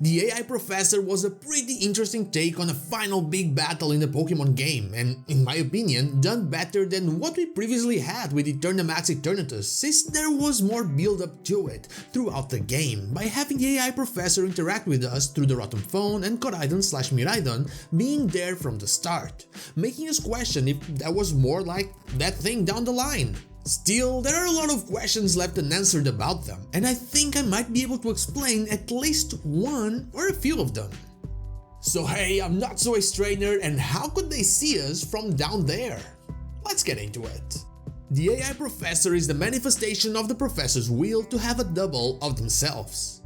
The AI Professor was a pretty interesting take on a final big battle in the Pokemon game, and in my opinion, done better than what we previously had with Eternamax Eternatus, since there was more build up to it throughout the game, by having the AI Professor interact with us through the Rotom Phone and Koraidon/Miraidon being there from the start, making us question if that was more like that thing down the line. Still, there are a lot of questions left unanswered about them, and I think I might be able to explain at least one or a few of them. So hey, I'm not so Ace Trainer, and how could they see us from down there? Let's get into it. The AI Professor is the manifestation of the Professor's will to have a double of themselves.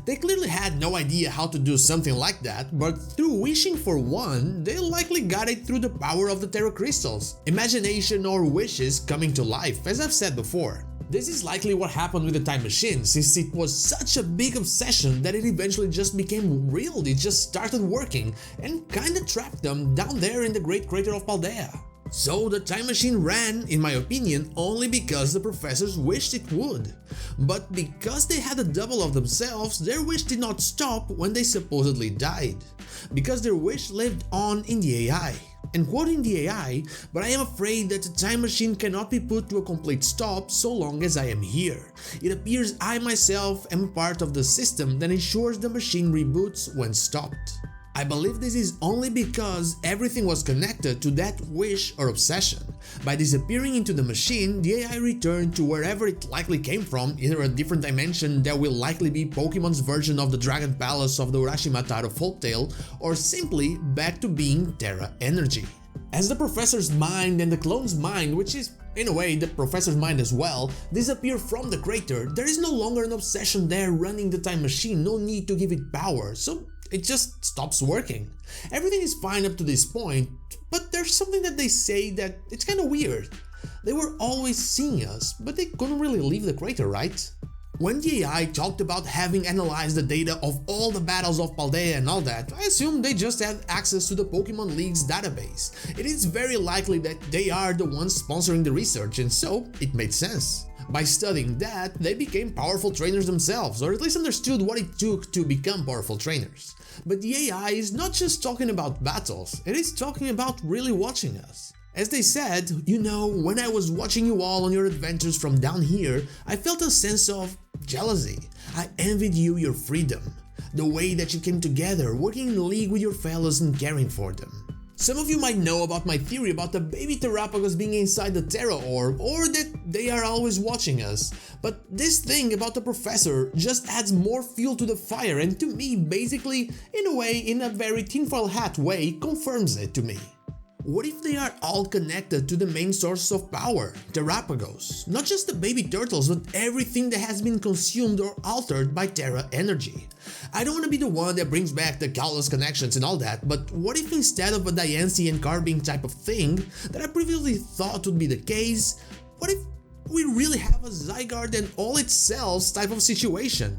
They clearly had no idea how to do something like that, but through wishing for one, they likely got it through the power of the Terra Crystals, imagination or wishes coming to life, as I've said before. This is likely what happened with the time machine, since it was such a big obsession that it eventually just became real. It just started working and kinda trapped them down there in the Great Crater of Paldea. So the time machine ran, in my opinion, only because the professors wished it would. But because they had a double of themselves, their wish did not stop when they supposedly died, because their wish lived on in the AI. And quoting the AI, "But I am afraid that the time machine cannot be put to a complete stop so long as I am here. It appears I myself am part of the system that ensures the machine reboots when stopped." I believe this is only because everything was connected to that wish or obsession. By disappearing into the machine, the AI returned to wherever it likely came from, either a different dimension that will likely be Pokemon's version of the Dragon Palace of the Urashimataro folktale, or simply back to being Terra Energy. As the Professor's mind and the clone's mind, which is in a way the Professor's mind as well, disappear from the crater, there is no longer an obsession there running the time machine, no need to give it power, so it just stops working. Everything is fine up to this point, but there's something that they say that it's kinda weird. They were always seeing us, but they couldn't really leave the crater, right? When the AI talked about having analyzed the data of all the battles of Paldea and all that, I assume they just had access to the Pokemon League's database. It is very likely that they are the ones sponsoring the research, and so it made sense. By studying that, they became powerful trainers themselves, or at least understood what it took to become powerful trainers. But the AI is not just talking about battles, it is talking about really watching us. As they said, "You know, when I was watching you all on your adventures from down here, I felt a sense of jealousy. I envied you your freedom, the way that you came together, working in league with your fellows and caring for them." Some of you might know about my theory about the baby Terapagos being inside the Terra Orb, or that they are always watching us, but this thing about the Professor just adds more fuel to the fire, and to me, basically, in a way, in a very tinfoil hat way, confirms it to me. What if they are all connected to the main source of power, Terapagos? Not just the baby turtles, but everything that has been consumed or altered by Terra Energy. I don't want to be the one that brings back the countless connections and all that, but what if instead of a Diancie and Carbine type of thing that I previously thought would be the case, what if we really have a Zygarde and all its cells type of situation?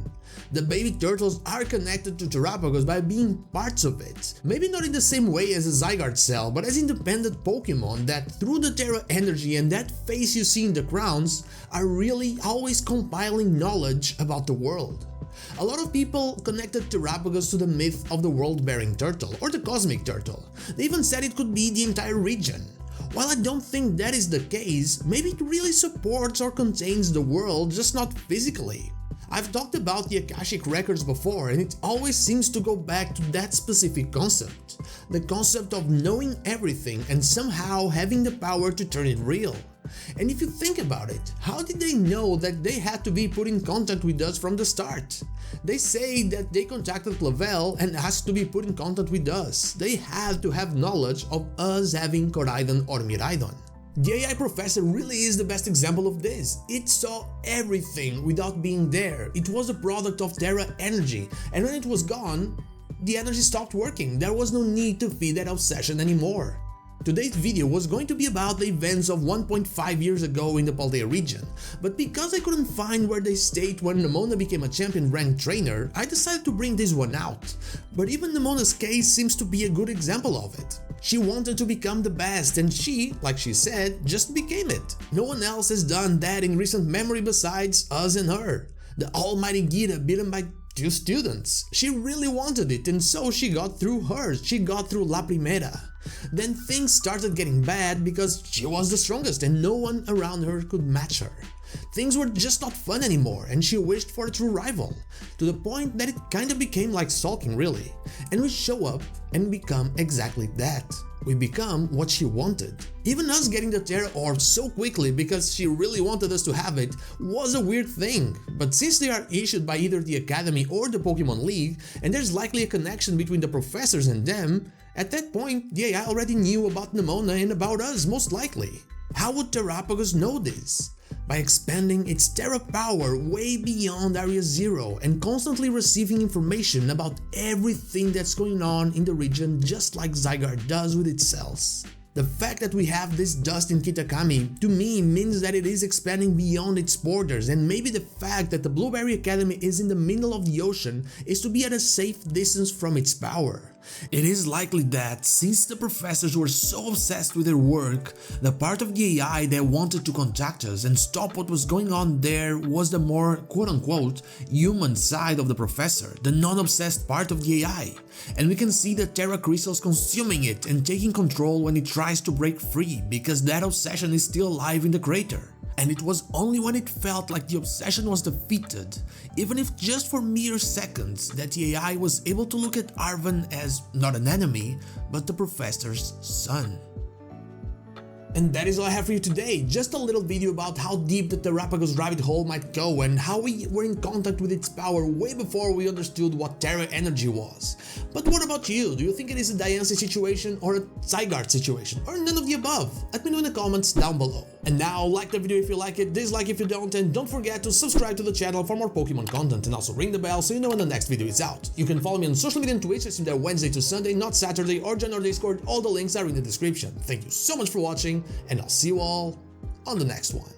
The baby turtles are connected to Terapagos by being parts of it. Maybe not in the same way as a Zygarde cell, but as independent Pokemon that through the Terra Energy and that face you see in the crowns are really always compiling knowledge about the world. A lot of people connected Terapagos to the myth of the world-bearing turtle or the cosmic turtle. They even said it could be the entire region. While I don't think that is the case, maybe it really supports or contains the world, just not physically. I've talked about the Akashic records before, and it always seems to go back to that specific concept. The concept of knowing everything and somehow having the power to turn it real. And if you think about it, how did they know that they had to be put in contact with us from the start? They say that they contacted Clavel and asked to be put in contact with us. They had to have knowledge of us having Koraidon or Miraidon. The AI Professor really is the best example of this. It saw everything without being there. It was a product of Terra Energy, and when it was gone, the energy stopped working. There was no need to feed that obsession anymore. Today's video was going to be about the events of 1.5 years ago in the Paldea region, but because I couldn't find where they state when Nemona became a champion ranked trainer, I decided to bring this one out. But even Nemona's case seems to be a good example of it. She wanted to become the best, and she, like she said, just became it. No one else has done that in recent memory besides us and her. The almighty Gira beat him by 2 students. She really wanted it, and so she got through hers. She got through La Primera. Then things started getting bad because she was the strongest and no one around her could match her. Things were just not fun anymore and she wished for a true rival, to the point that it kinda became like stalking really. And we show up and become exactly that. We become what she wanted. Even us getting the Terra Orb so quickly because she really wanted us to have it was a weird thing, but since they are issued by either the Academy or the Pokemon League, and there's likely a connection between the professors and them, at that point the AI already knew about Nemona and about us most likely. How would Terapagos know this? By expanding its Terra power way beyond Area Zero and constantly receiving information about everything that's going on in the region, just like Zygarde does with its cells. The fact that we have this dust in Kitakami, to me, means that it is expanding beyond its borders, and maybe the fact that the Blueberry Academy is in the middle of the ocean is to be at a safe distance from its power. It is likely that, since the professors were so obsessed with their work, the part of the AI that wanted to contact us and stop what was going on there was the more quote-unquote human side of the professor, the non-obsessed part of the AI. And we can see the Terra crystals consuming it and taking control when it tries to break free, because that obsession is still alive in the crater. And it was only when it felt like the obsession was defeated, even if just for mere seconds, that the AI was able to look at Arven as not an enemy, but the professor's son. And that is all I have for you today, just a little video about how deep the Terapagos rabbit hole might go and how we were in contact with its power way before we understood what Terra energy was. But what about you? Do you think it is a Diancie situation or a Zygarde situation, or none of the above? Let me know in the comments down below. And now, like the video if you like it, dislike if you don't, and don't forget to subscribe to the channel for more Pokemon content, and also ring the bell so you know when the next video is out. You can follow me on social media and Twitch, I stream there Wednesday to Sunday, not Saturday, or join our Discord, all the links are in the description. Thank you so much for watching, and I'll see you all on the next one.